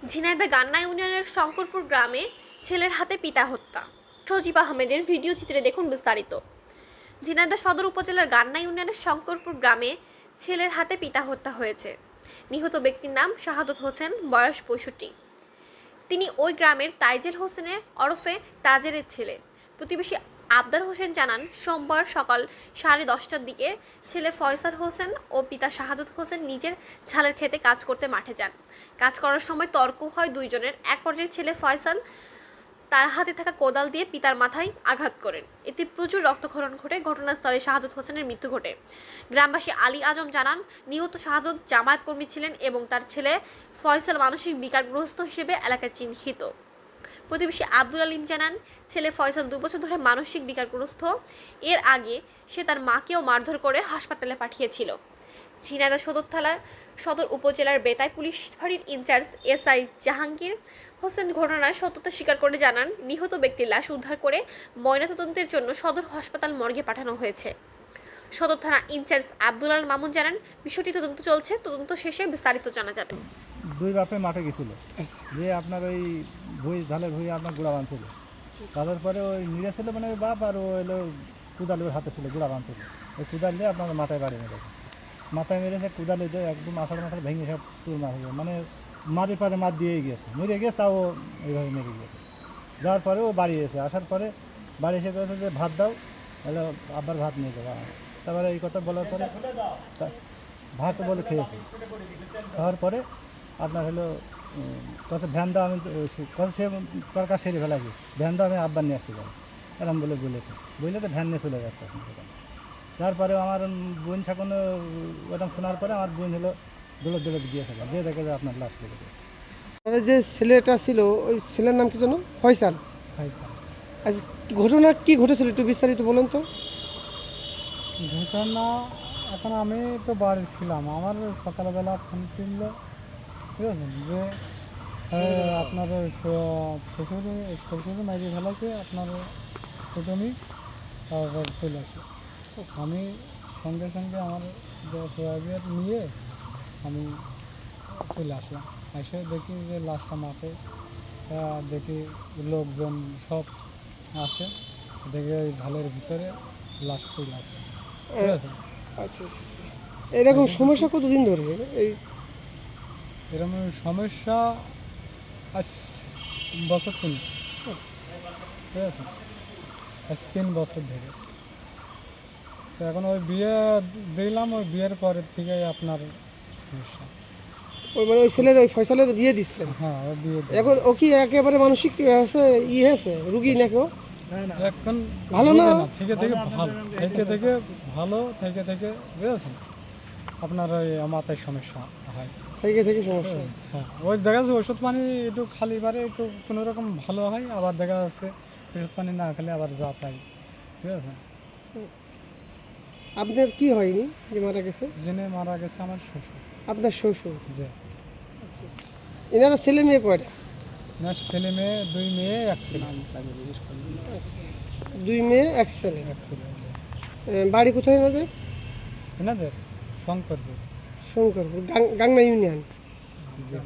ঝিনাইদহ গান্না ইউনিয়নের শঙ্করপুর গ্রামে ছেলের হাতে পিতা হত্যা। সজীব আহমেদের ভিডিও চিত্রে দেখুন বিস্তারিত। ঝিনাইদহ সদর উপজেলার গান্না ইউনিয়নের শঙ্করপুর গ্রামে ছেলের হাতে পিতা হত্যা হয়েছে। নিহত ব্যক্তির নাম শাহাদত হোসেন, বয়স 65। তিনি ওই গ্রামের তাইজেল হোসেনের ওরফে তাজেরের ছেলে। প্রতিবেশী আবদার হোসেন জানান, সোমবার সকাল 10:30টার দিকে ছেলে ফয়সাল হোসেন ও পিতা শাহাদত হোসেন নিজের ঝালের খেতে কাজ করতে মাঠে যান। কাজ করার সময় তর্ক হয় দুইজনের। এক পর্যায়ে ছেলে ফয়সাল তার হাতে থাকা কোদাল দিয়ে পিতার মাথায় আঘাত করেন। এতে প্রচুর রক্তক্ষরণ ঘটে। ঘটনাস্থলে শাহাদত হোসেনের মৃত্যু ঘটে। গ্রামবাসী আলী আজম জানান, নিহত শাহাদত জামায়াত কর্মী ছিলেন এবং তার ছেলে ফয়সাল মানসিক বিকারগ্রস্ত হিসেবে এলাকায় চিহ্নিত। প্রতিবেশী আব্দুল আলিম জানান, ছেলে ফয়সাল 2 বছর ধরে মানসিক বিকারগ্রস্ত। এর আগে সে তার মাকেও মারধর করে হাসপাতালে পাঠিয়েছিল। ঝিনাইদহ সদর উপজেলার বেতাই পুলিশ ফাঁড়ির ইনচার্জ এসআই জাহাঙ্গীর হোসেন ঘটনার সত্যতা স্বীকার করে জানান, নিহত ব্যক্তির লাশ উদ্ধার করে ময়নাতদন্তের জন্য সদর হাসপাতাল মর্গে পাঠানো হয়েছে। সদর থানা ইনচার্জ আব্দুল আল মামুন জানান, বিষয়টি তদন্ত চলছে, তদন্ত শেষে বিস্তারিত জানা যাবে। দুই বাপে মাঠে গেছিল, যে আপনার ওই ঝালের ভুঁই আপনার গুঁড়া বাঁধছিল। তাদের পরে ওই নিয়ে ছিল মানে ওই বাপ, আর ও এলো কুদাল ওর হাতে ছিল, গুঁড়া বাঁধছিল। ওই কুদাল দিয়ে আপনার মাথায় বাড়ি মেরেছে। মাথায় মেরেছে কুদালে দিয়ে একদম মাথার ভেঙে সব চুর মারা গেছে, মানে মারি পারে মার দিয়েই গেছে, মরে গেছে, তাও এইভাবে মেরে গিয়েছে। যাওয়ার পরে ও বাড়ি এসে আসার পরে বাড়ি এসে করেছে যে ভাত দাও, হলো আবার ভাত নিয়ে যাবো। তারপরে এই কথা বলার পরে ভাত বলে খেয়েছে। খাওয়ার পরে আপনার হলো কত ভ্যান দাও, আমি কত সে তরকার সেরে ফেলাছি, ভ্যান দাও আমি আব্বার নিয়ে আসতে যাবো এরকম বলেছে তো ভ্যান নিয়ে চলে গেছে। তারপরে আমার বোন ছাকুন ওরকম শোনার পরে আমার বোন হলো দৌড় দিয়েছে, যে দেখে যে আপনার লাশ লেগেছে। যে ছেলেটা ছিল ওই ছেলের নাম কি জানো? ফয়সাল। আজ ঘটনা কি ঘটেছিল একটু বিস্তারিত বলুন তো। ঘটনা এখন আমি তো বাড়ি ছিলাম, আমার সকালবেলা ফোন কিনল, ঠিক আছে, যে আপনার শ্বশুর মাইরে ফেলাছে আপনার কুটুমি, তারপর চলে আসে। আমি সঙ্গে সঙ্গে আমার সোয়াবিয়ার নিয়ে আমি চলে আসলাম। এসে দেখি যে লাশটা মাঠে, দেখি লোকজন সব আছে, দেখে ওই ঝালের ভিতরে লাশ পড়ে আছে, ঠিক আছে। আচ্ছা, এরকম সমস্যা কতদিন ধরে এই? এরকম সমস্যা আজ বছর 3, ঠিক আছে, আজ 3 বছর ধরে। তো এখন ওই বিয়ে দিলাম, ওই বিয়ের পরের থেকেই আপনার সমস্যা। ওই মানে ওই ছেলের ওই ফয়সালের বিয়ে দিচ্ছিলেন? হ্যাঁ, ওই বিয়ে এখন ও কি একেবারে মানসিক হয়েছে, হয়েছে রুগী নাকি? এখন ভালো না থেকে ভালো থেকে বুঝেছেন আপনার ওই মাথায় সমস্যা হয়, থেকে সমস্যা। হ্যাঁ, ওই দেখা যাচ্ছে ওষুধ পানি একটু খালি পারে একটু কোনো রকম ভালো হয়, আবার দেখা যাচ্ছে ওষুধ পানি না খেলে আবার যা তাই, ঠিক আছে। আপনার কি হয়নি যে মারা গেছে? জেনে মারা গেছে আমার শ্বশুর। আপনার শ্বশুর? যে এনারা ছেলে মেয়ে কয়টা? না, ছেলে মেয়ে 2 মেয়ে 1 ছেলে। 2 মেয়ে 1 ছেলে। বাড়ি কোথায় এনাদের? এনাদের শঙ্করপুর। শঙ্করপুর, গাংনা ইউনিয়ন। জি।